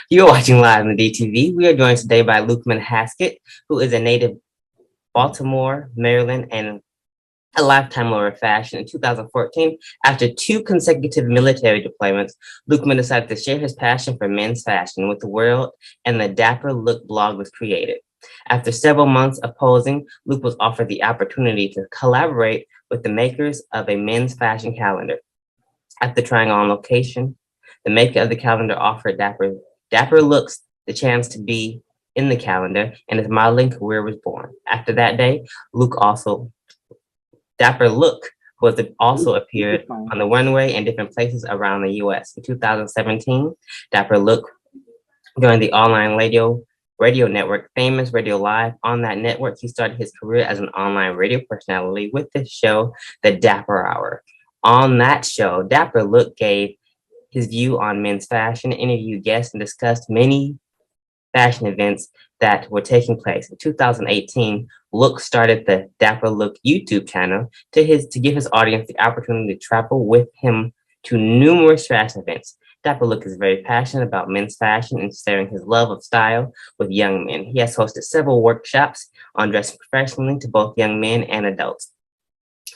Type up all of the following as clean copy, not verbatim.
You're watching live on DTV. We are joined today by Lukeman Haskett, who is a native Baltimore, Maryland, and a lifetime lover of fashion. In 2014, after 2 consecutive military deployments, Lukeman decided to share his passion for men's fashion with the world, and the Dapper Look blog was created. After several months of posing, Luke was offered the opportunity to collaborate with the makers of a men's fashion calendar. After trying on location, the maker of the calendar offered Dapper Looks the chance to be in the calendar, and his modeling career was born. After that day, Dapper Look also appeared on the runway in different places around the US. In 2017, Dapper Look joined the online radio network Famous Radio Live. On that network, he started his career as an online radio personality with the show, The Dapper Hour. On that show, Dapper Look gave his view on men's fashion, interviewed guests, and discussed many fashion events that were taking place. In 2018, Look started the Dapper Look YouTube channel to give his audience the opportunity to travel with him to numerous fashion events. Dapper Look is very passionate about men's fashion and sharing his love of style with young men. He has hosted several workshops on dressing professionally to both young men and adults.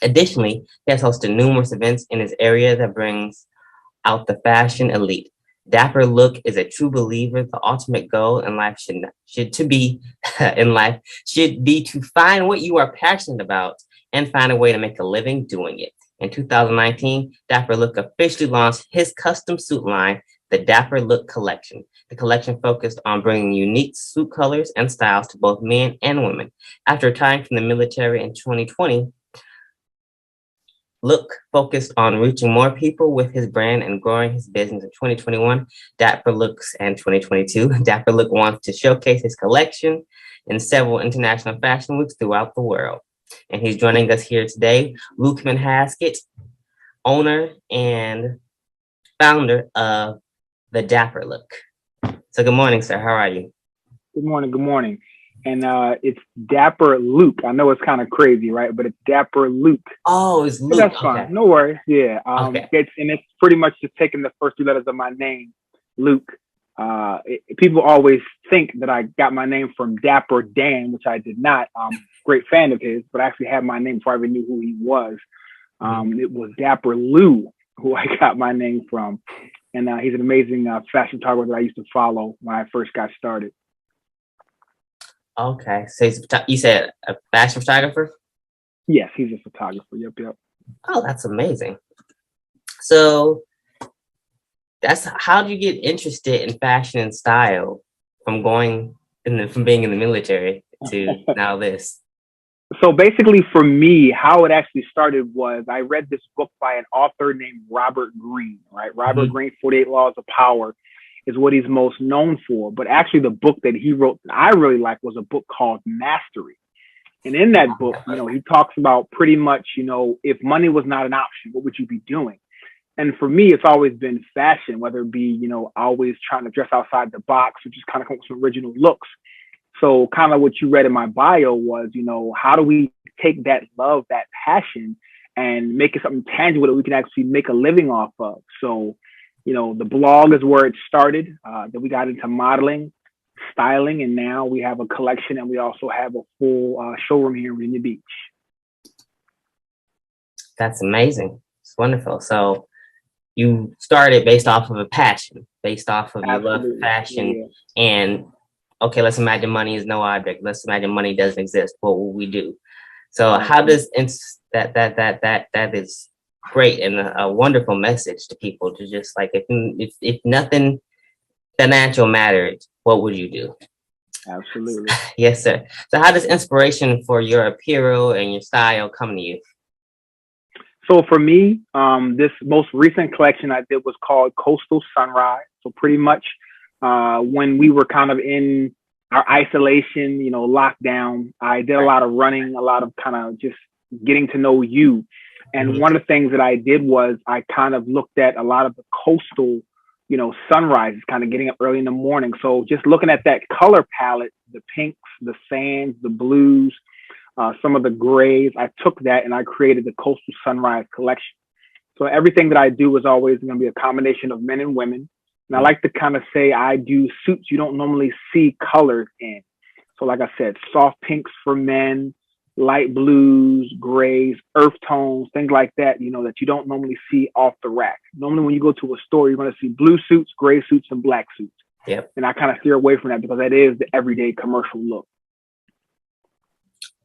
Additionally, he has hosted numerous events in his area that brings out the fashion elite. Dapper Look is a true believer the ultimate goal in life should be to find what you are passionate about and find a way to make a living doing it. In 2019, Dapper Look officially launched his custom suit line, the Dapper Look Collection. The collection focused on bringing unique suit colors and styles to both men and women. After retiring from the military in 2020, Look focused on reaching more people with his brand and growing his business. In 2021, Dapper Looks and 2022, Dapper Look wants to showcase his collection in several international fashion weeks throughout the world. And he's joining us here today, Lukeman Haskett, owner and founder of the Dapper Look. So good morning, sir. How are you? Good morning. Good morning. And it's Dapper Luke. I know it's kind of crazy, right? But it's Dapper Luke. Oh, it's Luke. But that's fine. Okay. No worries. Yeah. Okay. It's pretty much just taking the first 2 letters of my name, Luke. People always think that I got my name from Dapper Dan, which I did not. Great fan of his, but I actually had my name before I even knew who he was. It was Dapper Lou who I got my name from. And he's an amazing fashion photographer that I used to follow when I first got started. Okay, so you said a fashion photographer? Yes, he's a photographer. Yep. Oh, that's amazing. So how did you get interested in fashion and style from being in the military to now this? So basically for me, how it actually started was I read this book by an author named Robert Greene, right? Robert Greene, 48 Laws of Power is what he's most known for. But actually the book that he wrote that I really liked was a book called Mastery. And in that book, he talks about pretty much, if money was not an option, what would you be doing? And for me, it's always been fashion, whether it be, always trying to dress outside the box or just kind of come up with some original looks. So kind of what you read in my bio was, how do we take that love, that passion, and make it something tangible that we can actually make a living off of? So, the blog is where it started. Then we got into modeling, styling, and now we have a collection, and we also have a full showroom here in Virginia Beach. That's amazing. It's wonderful. So you started based off of a passion, based off of your love for fashion. Yeah. And okay, let's imagine money is no object. Let's imagine money doesn't exist. What will we do? So how does that is great and a wonderful message to people to just like, if nothing financial mattered, what would you do? Absolutely. Yes, sir. So how does inspiration for your apparel and your style come to you? So for me, this most recent collection I did was called Coastal Sunrise. So pretty much when we were kind of in our isolation, lockdown, I did a lot of running, a lot of kind of just getting to know you. And one of the things that I did was I kind of looked at a lot of the coastal, sunrises, kind of getting up early in the morning. So just looking at that color palette, the pinks, the sands, the blues, some of the grays, I took that and I created the Coastal Sunrise collection. So everything that I do is always going to be a combination of men and women. And I like to kind of say I do suits you don't normally see colors in. So like I said, soft pinks for men, light blues, grays, earth tones, things like that, that you don't normally see off the rack. Normally when you go to a store, you're going to see blue suits, gray suits, and black suits. Yep. And I kind of steer away from that because that is the everyday commercial look.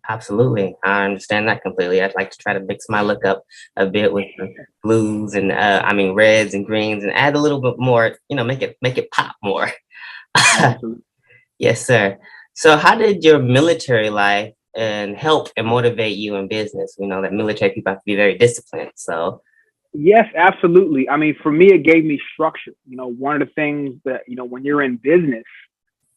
Absolutely. I understand that completely. I'd like to try to mix my look up a bit with the blues and reds and greens and add a little bit more, make it pop more. Yes, sir. So how did your military life and help and motivate you in business? We know that military people have to be very disciplined. So yes, absolutely. I mean, for me, it gave me structure. One of the things that, when you're in business,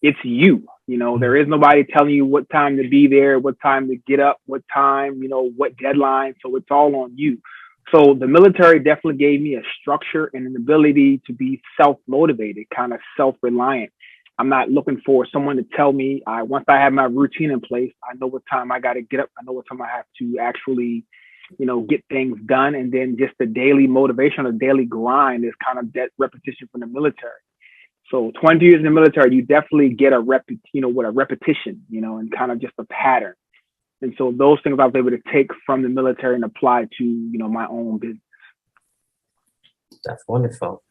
it's you. There is nobody telling you what time to be there, what time to get up, what time, what deadline. So it's all on you. So the military definitely gave me a structure and an ability to be self-motivated, kind of self-reliant. I'm not looking for someone to tell me. Once I have my routine in place, I know what time I got to get up. I know what time I have to actually, get things done. And then just the daily motivation or daily grind is kind of that repetition from the military. So 20 years in the military, you definitely get a repetition, and kind of just a pattern. And so those things I was able to take from the military and apply to, my own business. That's wonderful.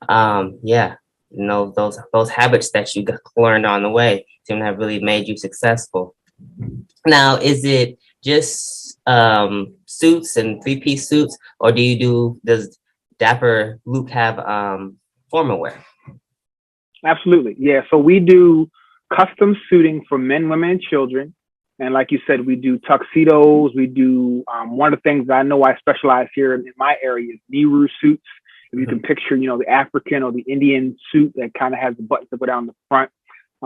Yeah, those habits that you learned on the way seem to have really made you successful. Now, is it just suits and three-piece suits, or does Dapper Luke have formal wear? Absolutely. Yeah. So we do custom suiting for men, women, and children. And like you said, we do tuxedos. We do one of the things that I know I specialize here in my area is Nehru suits. If you can picture, the African or the Indian suit that kind of has the buttons that go down the front,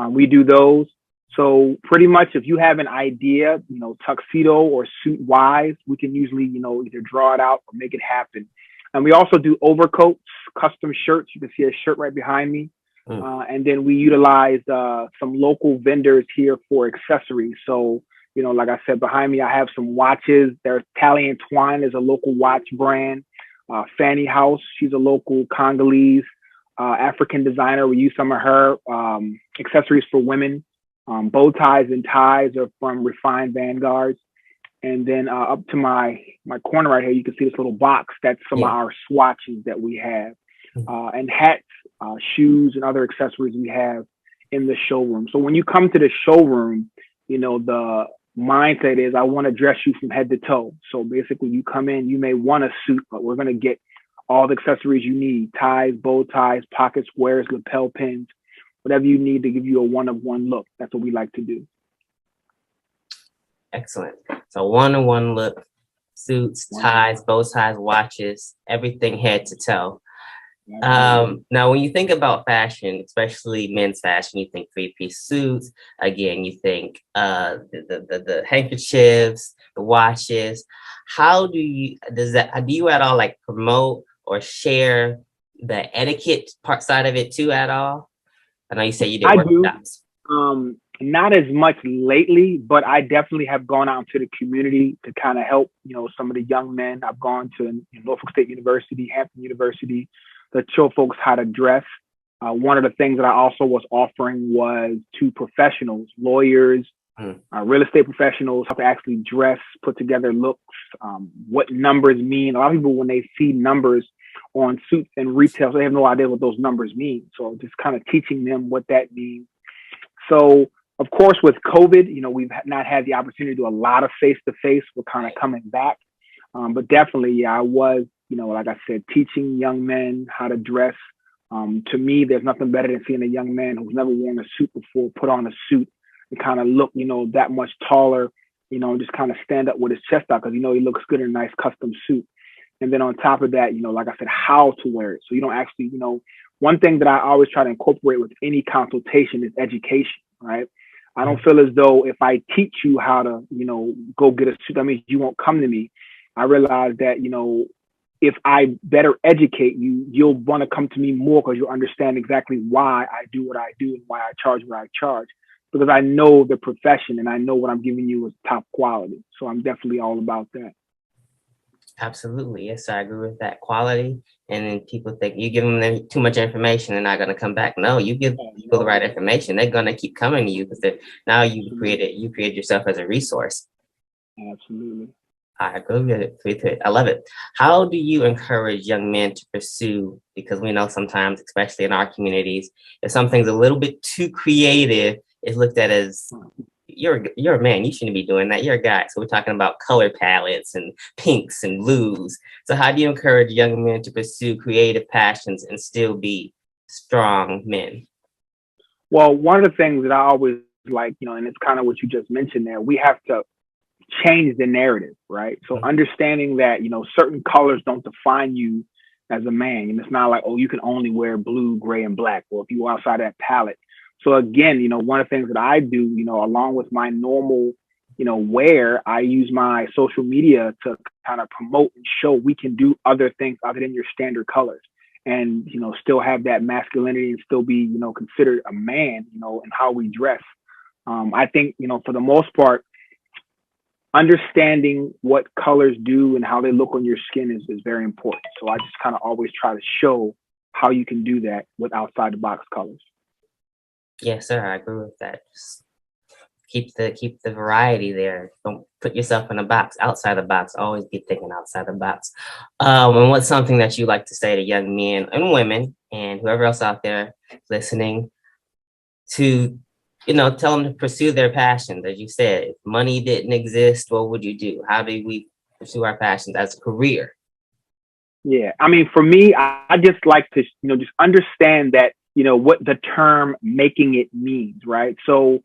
we do those. So pretty much if you have an idea, tuxedo or suit wise, we can usually, either draw it out or make it happen. And we also do overcoats, custom shirts. You can see a shirt right behind me. And then we utilize some local vendors here for accessories. So, like I said, behind me, I have some watches. There's Italian Twine is a local watch brand. Fanny House, she's a local Congolese African designer. We use some of her accessories for women. Bow ties and ties are from Refined Vanguards. And then up to my corner right here, you can see this little box. That's some of our swatches that we have. And hats, shoes, and other accessories we have in the showroom. So when you come to the showroom, the mindset is I want to dress you from head to toe. So basically you come in, you may want a suit, but we're going to get all the accessories you need: ties, bow ties, pocket squares, lapel pins, whatever you need to give you a one-of-one look. That's what we like to do. Excellent. So one-on-one look, suits, ties, bow ties, watches, everything head to toe. Now, when you think about fashion, especially men's fashion, you think three-piece suits. Again, you think the handkerchiefs, the watches. How do you at all like promote or share the etiquette part side of it too at all? I know you say you did workshops. Not as much lately, but I definitely have gone out into the community to kind of help, some of the young men. I've gone to Norfolk State University, Hampton University, to show folks how to dress. One of the things that I also was offering was to professionals, lawyers, real estate professionals, how to actually dress, put together looks, what numbers mean. A lot of people, when they see numbers on suits and retail, they have no idea what those numbers mean. So just kind of teaching them what that means. So of course, with COVID, we've not had the opportunity to do a lot of face-to-face. We're kind of coming back. But definitely, I was, like I said, teaching young men how to dress. To me, there's nothing better than seeing a young man who's never worn a suit before put on a suit and kind of look, that much taller, and just kind of stand up with his chest out because, he looks good in a nice custom suit. And then on top of that, like I said, how to wear it. So you don't actually, one thing that I always try to incorporate with any consultation is education, right? I don't feel as though if I teach you how to, go get a suit, that means you won't come to me. I realize that, if I better educate you, you'll want to come to me more because you'll understand exactly why I do what I do and why I charge what I charge. Because I know the profession and I know what I'm giving you is top quality. So I'm definitely all about that. Absolutely. Yes, I agree with that. Quality. And then people think you give them too much information, they're not going to come back. No, you give people the right information, they're going to keep coming to you because now you create yourself as a resource. Absolutely. I agree with it. I love it. How do you encourage young men to pursue? Because we know sometimes, especially in our communities, if something's a little bit too creative, it's looked at as you're a man, you shouldn't be doing that. You're a guy. So we're talking about color palettes and pinks and blues. So how do you encourage young men to pursue creative passions and still be strong men? Well, one of the things that I always like, and it's kind of what you just mentioned there, we have to change the narrative, right? So understanding that, certain colors don't define you as a man. And it's not like, oh, you can only wear blue, gray, and black. Well, if you go outside that palette. So again, one of the things that I do, along with my normal, wear, I use my social media to kind of promote and show we can do other things other than your standard colors. And, still have that masculinity and still be, considered a man, in how we dress. I think, for the most part, understanding what colors do and how they look on your skin is very important. So I just kind of always try to show how you can do that with outside the box colors. Yes, sir. I agree with that. Just keep the variety there. Don't put yourself in a box. Outside the box. Always be thinking outside the box. And what's something that you like to say to young men and women and whoever else out there listening to tell them to pursue their passions? As you said, if money didn't exist, what would you do? How do we pursue our passions as a career? Yeah, I mean, for me, I just like to, just understand that, what the term making it means, right? So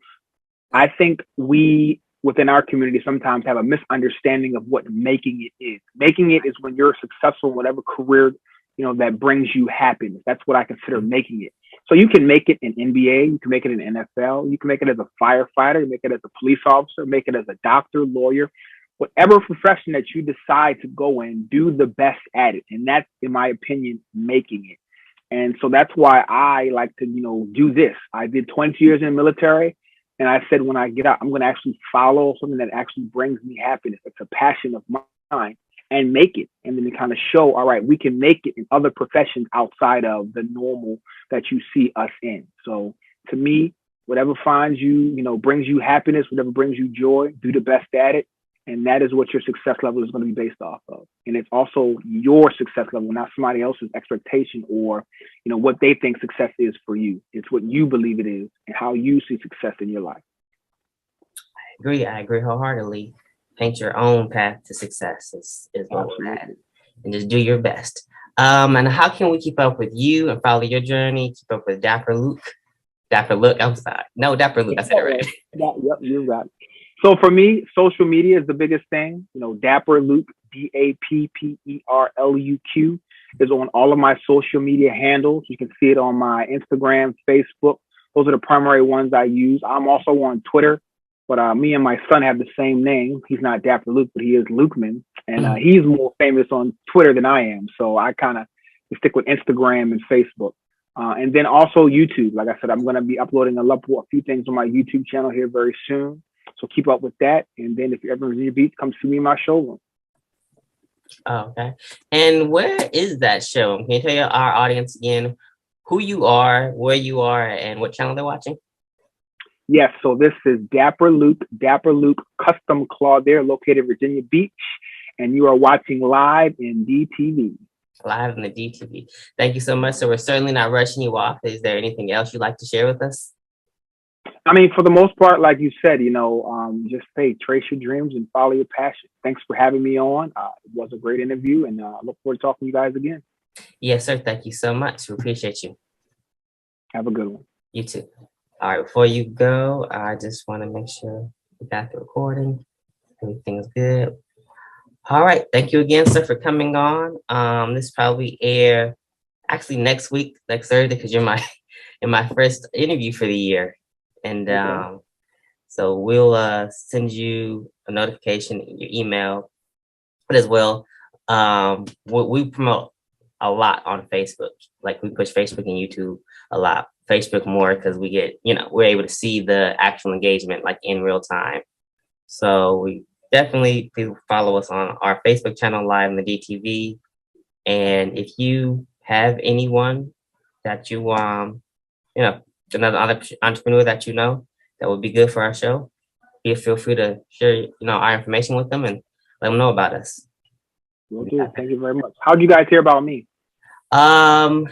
I think we within our community sometimes have a misunderstanding of what making it is. Making it is when you're successful in whatever career, that brings you happiness. That's what I consider making it. So you can make it in NBA, you can make it in NFL, you can make it as a firefighter, you make it as a police officer, make it as a doctor, lawyer, whatever profession that you decide to go in, do the best at it. And that's, in my opinion, making it. And so that's why I like to, do this. I did 20 years in the military. And I said, when I get out, I'm going to actually follow something that actually brings me happiness. It's a passion of mine, and make it. And then to kind of show, all right, we can make it in other professions outside of the normal that you see us in. So to me, whatever finds you, brings you happiness, whatever brings you joy, do the best at it. And that is what your success level is going to be based off of. And it's also your success level, not somebody else's expectation or, what they think success is for you. It's what you believe it is and how you see success in your life. I agree wholeheartedly. Paint your own path to success is what we're at. And just do your best. And how can we keep up with you and follow your journey? Keep up with Dapper Luke. I'm sorry. No, Dapper Luke. I said it right. Yep, you got it. So for me, social media is the biggest thing. Dapper Luke, DAPPERLUQ, is on all of my social media handles. You can see it on my Instagram, Facebook. Those are the primary ones I use. I'm also on Twitter, but me and my son have the same name. He's not Dapper Luke, but he is Lukeman, and he's more famous on Twitter than I am. So I kind of stick with Instagram and Facebook. And then also YouTube. Like I said, I'm going to be uploading a few things on my YouTube channel here very soon. So keep up with that. And then if you're ever in Virginia Beach, come see me in my showroom. Oh, okay. And where is that show? Can you tell our audience again who you are, where you are, and what channel they're watching? Yes. So this is Dapper Luke Custom Claw there, located in Virginia Beach. And you are watching live in DTV. Live in the DTV. Thank you so much. So we're certainly not rushing you off. Is there anything else you'd like to share with us? I mean, for the most part, like you said, just trace your dreams and follow your passion. Thanks for having me on. It was a great interview, and I look forward to talking to you guys again. Yes, sir. Thank you so much. We appreciate you. Have a good one. You too. All right. Before you go, I just want to make sure we got the recording. Everything's good. All right. Thank you again, sir, for coming on. This probably air actually next week, next Thursday, because you're in my first interview for the year. And so we'll send you a notification in your email. But as well, we promote a lot on Facebook. Like we push Facebook and YouTube a lot. Facebook more because we get, we're able to see the actual engagement like in real time. So we definitely please follow us on our Facebook channel, Live in the DTV. And if you have anyone that you another entrepreneur that you know that would be good for our show, feel free to share our information with them and let them know about us. Will do. Thank you very much. How did you guys hear about me? Um,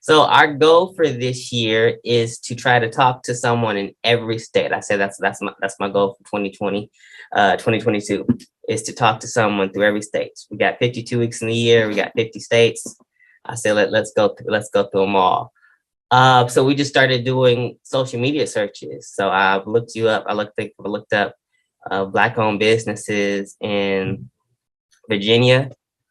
so our goal for this year is to try to talk to someone in every state. I say that's my goal for 2022 is to talk to someone through every state. We got 52 weeks in the year. We got 50 states. I say let's go through them all. So we just started doing social media searches. So I've looked you up. I looked up Black-owned businesses in Virginia,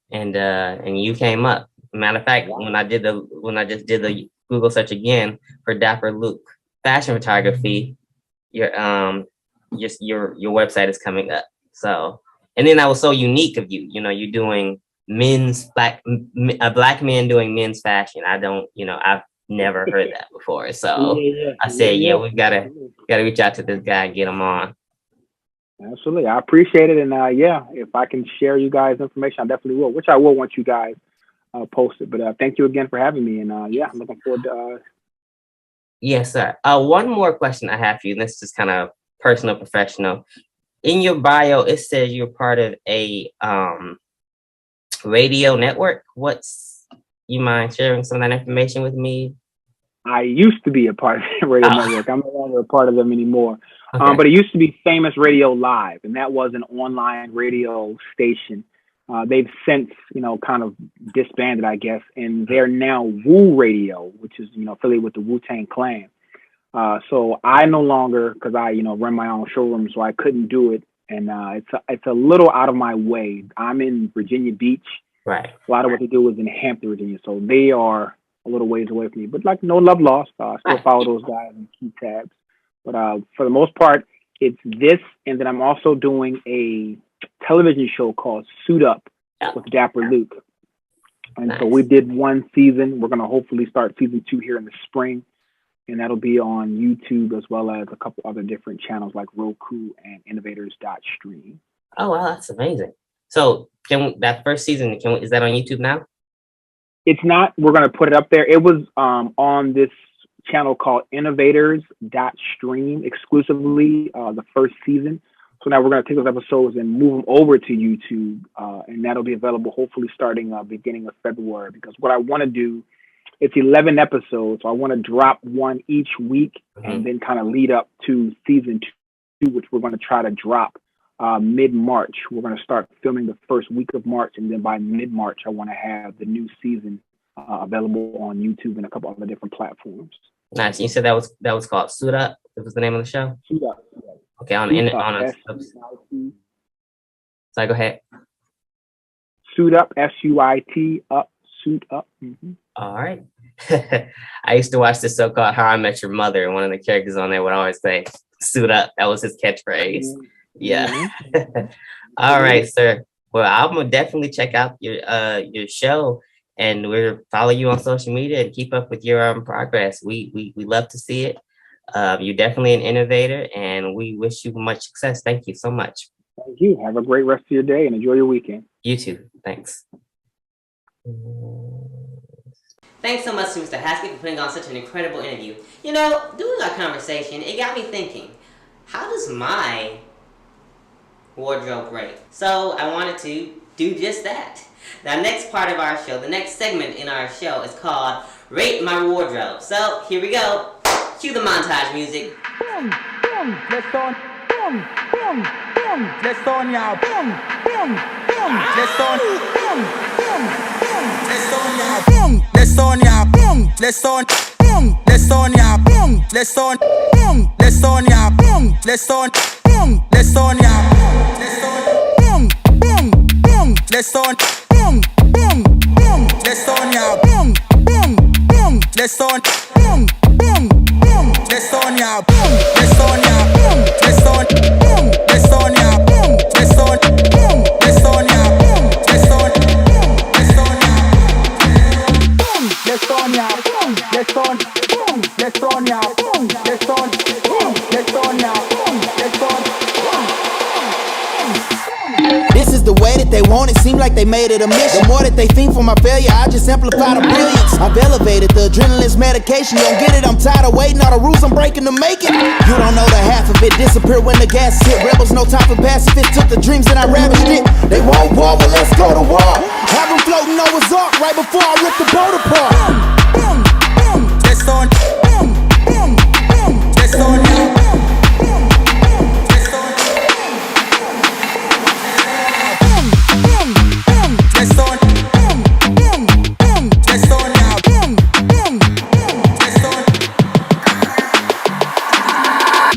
and you came up. Matter of fact, when I just did the Google search again for Dapper Luke fashion photography, your website is coming up. So, and then that was so unique of you. You're doing a black man doing men's fashion. I've never heard that before. So I said, we gotta reach out to this guy and get him on. Absolutely, I appreciate it, and if I can share you guys information, I definitely will. Which I will once you guys post it. But thank you again for having me, and I'm looking forward to. Yes, sir. One more question I have for you, and this is kind of personal, professional. In your bio, it says you're part of a radio network. You mind sharing some of that information with me? I used to be a part of the radio network. I'm no longer a part of them anymore. Okay. But it used to be Famous Radio Live, and that was an online radio station. They've since, kind of disbanded, I guess, and they're now Woo Radio, which is, affiliated with the Wu-Tang Clan. So I no longer, because I, run my own showroom, so I couldn't do it. And it's a little out of my way. I'm in Virginia Beach. Right. A lot of what they do is in Hampton, Virginia. So they are a little ways away from me. But no love lost. I still follow those guys and keep tabs. But for the most part, it's this. And then I'm also doing a television show called Suit Up with Dapper Luke. And so we did one season. We're going to hopefully start season 2 here in the spring. And that'll be on YouTube as well as a couple other different channels like Roku and Innovators.stream. Oh, wow. That's amazing. So that first season, is that on YouTube now? It's not. We're going to put it up there. It was on this channel called Innovators.stream exclusively, the first season. So now we're going to take those episodes and move them over to YouTube, and that'll be available hopefully starting beginning of February. Because what I want to do, it's 11 episodes. So I want to drop one each week and then kind of lead up to season 2, which we're going to try to drop mid-March. We're going to start filming the first week of March, and then by mid-March, I want to have the new season available on YouTube and a couple other different platforms. Nice. You said that was called Suit Up. That was the name of the show. Suit Up. Yeah. Okay. Sorry. Go ahead. Suit Up. SUIT up. Suit Up. Mm-hmm. All right. I used to watch this show called How I Met Your Mother, and one of the characters on there would always say "Suit Up." That was his catchphrase. Mm-hmm. Yeah. All right, sir. Well, I'm gonna definitely check out your show, and we'll follow you on social media and keep up with your progress. We love to see it. You're definitely an innovator, and we wish you much success. Thank you so much. Thank you. Have a great rest of your day and enjoy your weekend. You too. Thanks. Thanks so much to Mr. Haskett for putting on such an incredible interview. Doing our conversation, it got me thinking, how does my wardrobe rate? So I wanted to do just that. The next part of our show, the next segment in our show is called Rate My Wardrobe. So here we go. Cue the montage music. Boom, boom, let's on. Boom, boom, boom, let's on now. Boom, boom, boom, let's on. Boom, boom, boom, let's on now. Boom, let's on now. Boom, let's on. Boom, let's on now. Boom, let's on. Boom, let's on now. Boom, let's on. Boom, let's on now. Let's on. Boom, boom, boom, let's on. Boom, boom, boom, let's on now. Boom, boom, boom, let's on. Boom, boom, boom, let's on now. Boom, let's on now. Boom, let's on. Boom, let's on now. Boom, let's on. Boom, let's on now. Boom, let's on. Boom, let's on now. Boom, let's on now. Boom, let's on. Boom, let's on now. Boom, let's on. Boom, let's on now. Boom, let's on. they made it a mission. The more that they think for my failure, I just amplify the brilliance. I've elevated the adrenaline's medication. You don't get it, I'm tired of waiting. All the rules I'm breaking to make it. You don't know the half of it. Disappear when the gas hit. Rebels, no time for pacifists. Took the dreams and I ravished it. They won't war, well let's go to war. Have them floating Noah's Ark right before I rip the boat apart. Test on. Test on you.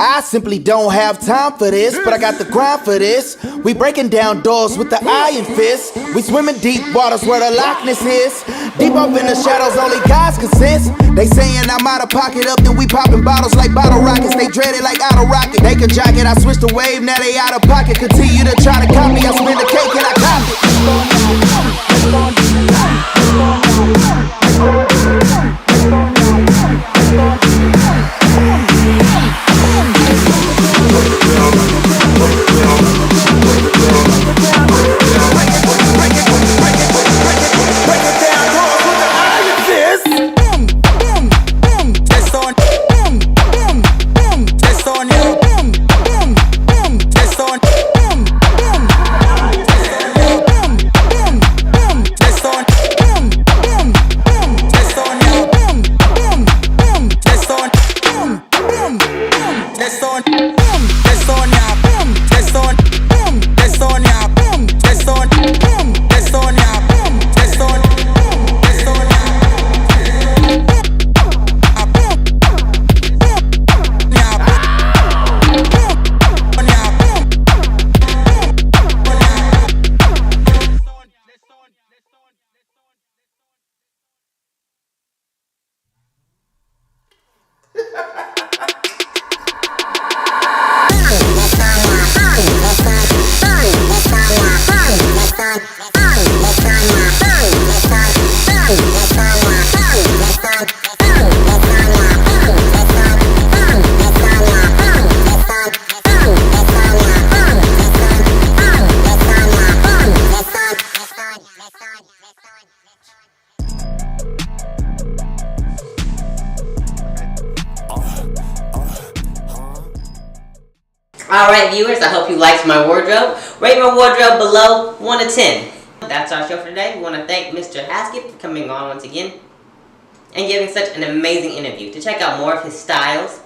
I simply don't have time for this, but I got the grind for this. We breaking down doors with the iron fist. We swimming deep waters where the Loch Ness is. Deep up in the shadows, only God's can sense. They saying I'm out of pocket up, then we popping bottles like bottle rockets. They dread it like out of rocket. They can jock it, I switch the wave, now they out of pocket. Continue to try to copy, I spin the cake and I cop it. Alright viewers, I hope you liked my wardrobe. Rate my wardrobe below 1 to 10. That's our show for today. We want to thank Mr. Haskett for coming on once again and giving such an amazing interview. To check out more of his styles,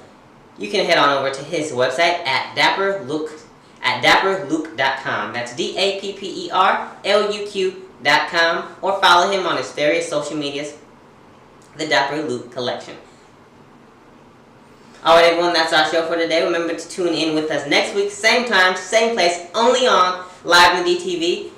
you can head on over to his website at dapperluke.com. That's DAPPERLUQ.com, or follow him on his various social medias, the Dapper Luke Collection. Alright everyone, that's our show for today. Remember to tune in with us next week, same time, same place, only on Live in the DTV.